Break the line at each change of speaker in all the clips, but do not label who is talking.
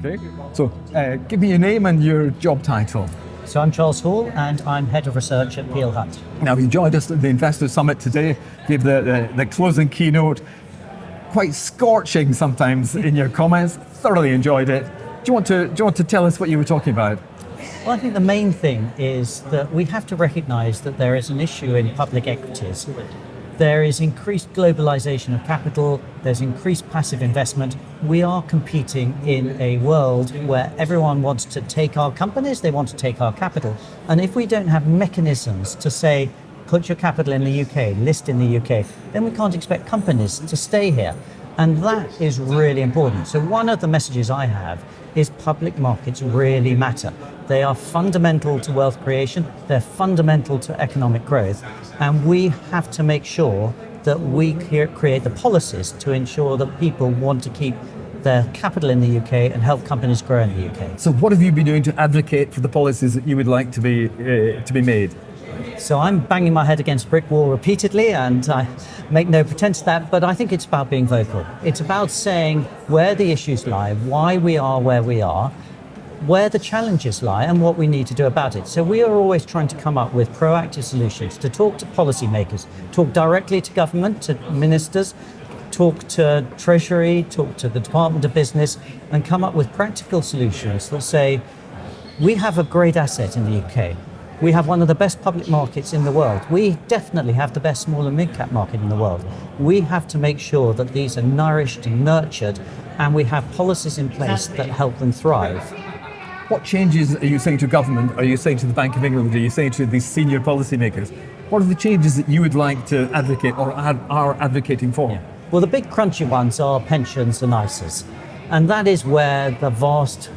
Okay. So give me your name and your job title.
So I'm Charles Hall and I'm Head of Research at Peel Hunt.
Now, you joined us at the Investor Summit today, gave the closing keynote, quite scorching sometimes in your comments, thoroughly enjoyed it. Do you want to tell us what you were talking about?
Well, I think the main thing is that we have to recognise that there is an issue in public equities. There is increased globalisation of capital, there's increased passive investment. We are competing in a world where everyone wants to take our companies, they want to take our capital. And if we don't have mechanisms to say, put your capital in the UK, list in the UK, then we can't expect companies to stay here. And that is really important. So one of the messages I have is public markets really matter. They are fundamental to wealth creation, they're fundamental to economic growth, and we have to make sure that we create the policies to ensure that people want to keep their capital in the UK and help companies grow in the UK.
So what have you been doing to advocate for the policies that you would like to be made?
So I'm banging my head against a brick wall repeatedly, and I make no pretense to that, but I think it's about being vocal. It's about saying where the issues lie, why we are where we are, where the challenges lie, and what we need to do about it. So we are always trying to come up with proactive solutions, to talk to policymakers, talk directly to government, to ministers, talk to Treasury, talk to the Department of Business, and come up with practical solutions that say, we have a great asset in the UK. We have one of the best public markets in the world. We definitely have the best small and mid-cap market in the world. We have to make sure that these are nourished and nurtured, and we have policies in place that help them thrive.
What changes are you saying to government? Are you saying to the Bank of England? Are you saying to these senior policymakers? What are the changes that you would like to advocate or are advocating for?
Yeah. Well, the big crunchy ones are pensions and ISAs. And that is where the vast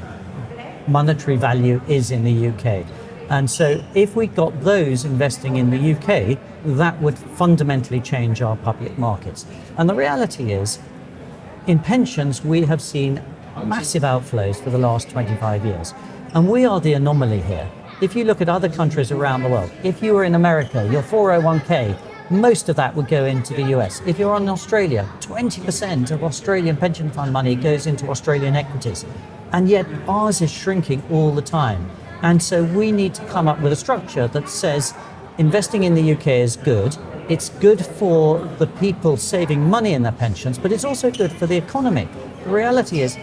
monetary value is in the UK. And so if we got those investing in the UK, that would fundamentally change our public markets. And the reality is, in pensions, we have seen massive outflows for the last 25 years. And we are the anomaly here. If you look at other countries around the world, if you were in America, your 401k, most of that would go into the US. If you're in Australia, 20% of Australian pension fund money goes into Australian equities. And yet ours is shrinking all the time. And so we need to come up with a structure that says investing in the UK is good. It's good for the people saving money in their pensions, but it's also good for the economy. The reality is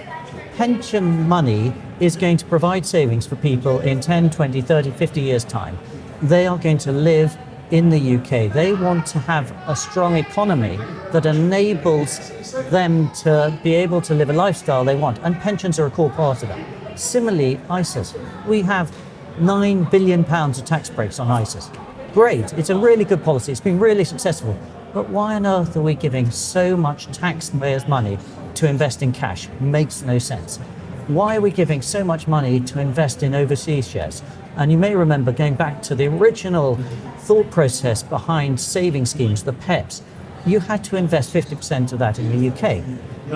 pension money is going to provide savings for people in 10, 20, 30, 50 years' time. They are going to live in the UK. They want to have a strong economy that enables them to be able to live a lifestyle they want, and pensions are a core part of that. Similarly, ISAs. We have £9 billion of tax breaks on ISAs. Great, it's a really good policy, it's been really successful. But why on earth are we giving so much taxpayers' money to invest in cash? Makes no sense. Why are we giving so much money to invest in overseas shares? And you may remember going back to the original thought process behind saving schemes, the PEPs. You had to invest 50% of that in the UK.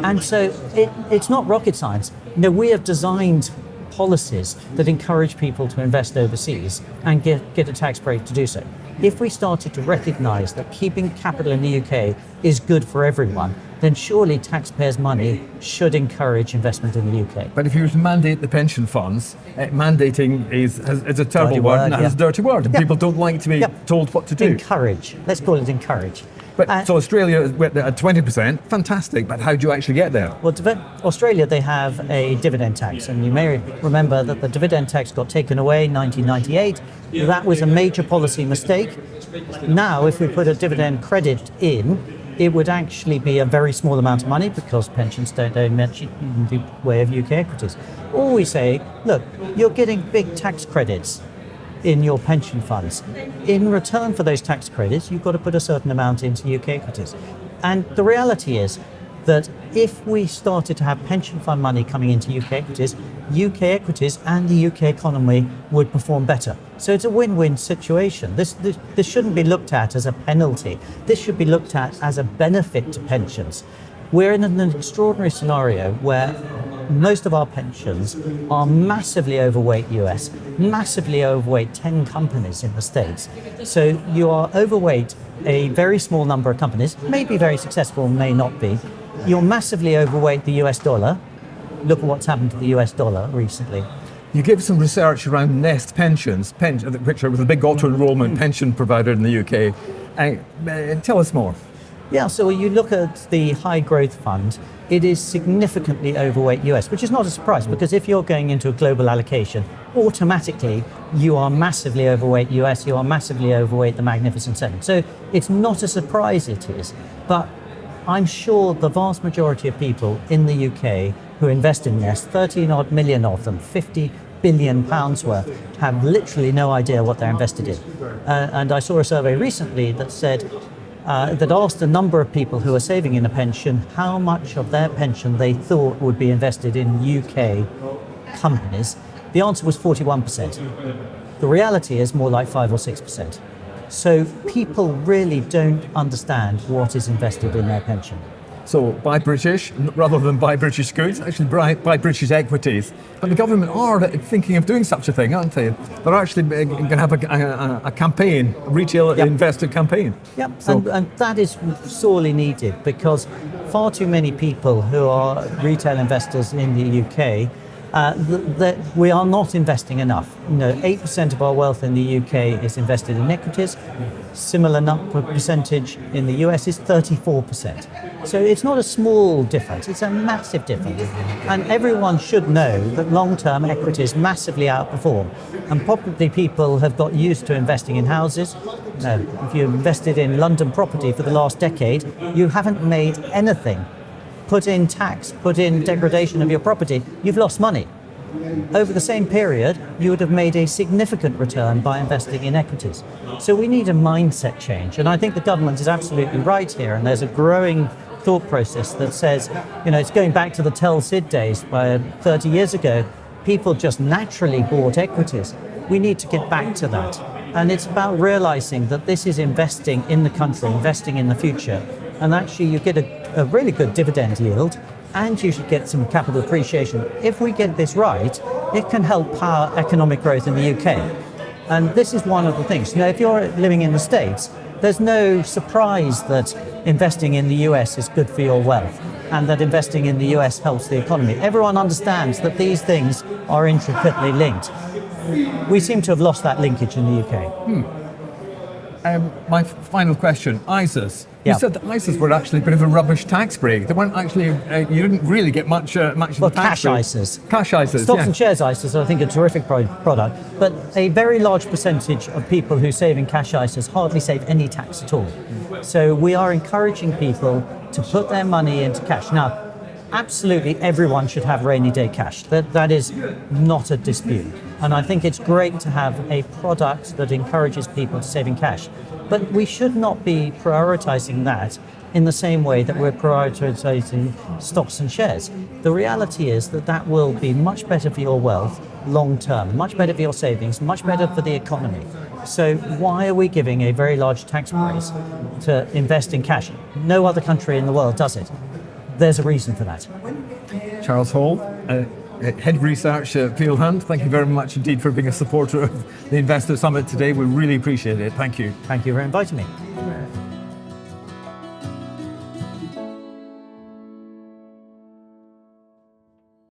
And so it's not rocket science. No, we have designed policies that encourage people to invest overseas and get a tax break to do so. If we started to recognise that keeping capital in the UK is good for everyone, then surely taxpayers' money should encourage investment in the UK.
But if you were to mandate the pension funds, mandating is a terrible word and has a dirty word, and people don't like to be told what to do.
Encourage. Let's call it encourage.
But so Australia is at 20%, fantastic, but how do you actually get there?
Well, Australia, they have a dividend tax, and you may remember that the dividend tax got taken away in 1998. That was a major policy mistake. Now, if we put a dividend credit in, it would actually be a very small amount of money because pensions don't own much in the way of UK equities. Or we say, look, you're getting big tax credits in your pension funds. In return for those tax credits, you've got to put a certain amount into UK equities. And the reality is that if we started to have pension fund money coming into UK equities and the UK economy would perform better. So it's a win-win situation. This shouldn't be looked at as a penalty. This should be looked at as a benefit to pensions. We're in an extraordinary scenario where most of our pensions are massively overweight US, massively overweight 10 companies in the States. So you are overweight a very small number of companies, may be very successful, may not be. You're massively overweight the US dollar, look at what's happened to the US dollar recently.
You give some research around Nest Pensions, which are the big auto-enrollment pension provider in the UK. Tell us more.
Yeah, so when you look at the high growth fund, it is significantly overweight US, which is not a surprise because if you're going into a global allocation, automatically you are massively overweight US, you are massively overweight the Magnificent Seven. So it's not a surprise it is, but I'm sure the vast majority of people in the UK who invest in Nest, 13 odd million of them, 50 billion pounds worth, have literally no idea what they're invested in. And I saw a survey recently that said, that asked a number of people who are saving in a pension how much of their pension they thought would be invested in UK companies. The answer was 41%. The reality is more like 5 or 6%. So people really don't understand what is invested in their pension.
So buy British rather than buy British goods, actually buy British equities. But the government are thinking of doing such a thing, aren't they? They're actually going to have a campaign, a retail investor campaign.
Yep,
So,
and that is sorely needed because far too many people who are retail investors in the UK, that we are not investing enough. 8% of our wealth in the UK is invested in equities. Similar percentage in the US is 34%. So it's not a small difference, it's a massive difference. And everyone should know that long-term equities massively outperform. And probably people have got used to investing in houses. If you've invested in London property for the last decade, you haven't made anything. Put in tax, put in degradation of your property, you've lost money. Over the same period, you would have made a significant return by investing in equities. So we need a mindset change. And I think the government is absolutely right here. And there's a growing thought process that says, it's going back to the Tel Sid days where 30 years ago, people just naturally bought equities. We need to get back to that. And it's about realizing that this is investing in the country, investing in the future. And actually you get a really good dividend yield and you should get some capital appreciation. If we get this right, it can help power economic growth in the UK. And this is one of the things. If you're living in the States, there's no surprise that investing in the US is good for your wealth and that investing in the US helps the economy. Everyone understands that these things are intricately linked. We seem to have lost that linkage in the UK.
My final question, ISAs.
Yeah.
You said that ISAs were actually a bit of a rubbish tax break. They weren't actually, you didn't really get much of the tax
cash
break.
ISAs.
Cash ISAs,
Stocks and shares ISAs are, I think, a terrific product, but a very large percentage of people who save in cash ISAs hardly save any tax at all. So we are encouraging people to put their money into cash. Now, absolutely everyone should have rainy day cash. That is not a dispute. And I think it's great to have a product that encourages people to save in cash. But we should not be prioritizing that in the same way that we're prioritizing stocks and shares. The reality is that will be much better for your wealth long term, much better for your savings, much better for the economy. So why are we giving a very large tax break to invest in cash? No other country in the world does it. There's a reason for that.
Charles Hall, Head of Research at Peel Hunt, thank you very much indeed for being a supporter of the Investor Summit today. We really appreciate it. Thank you.
Thank you for inviting me.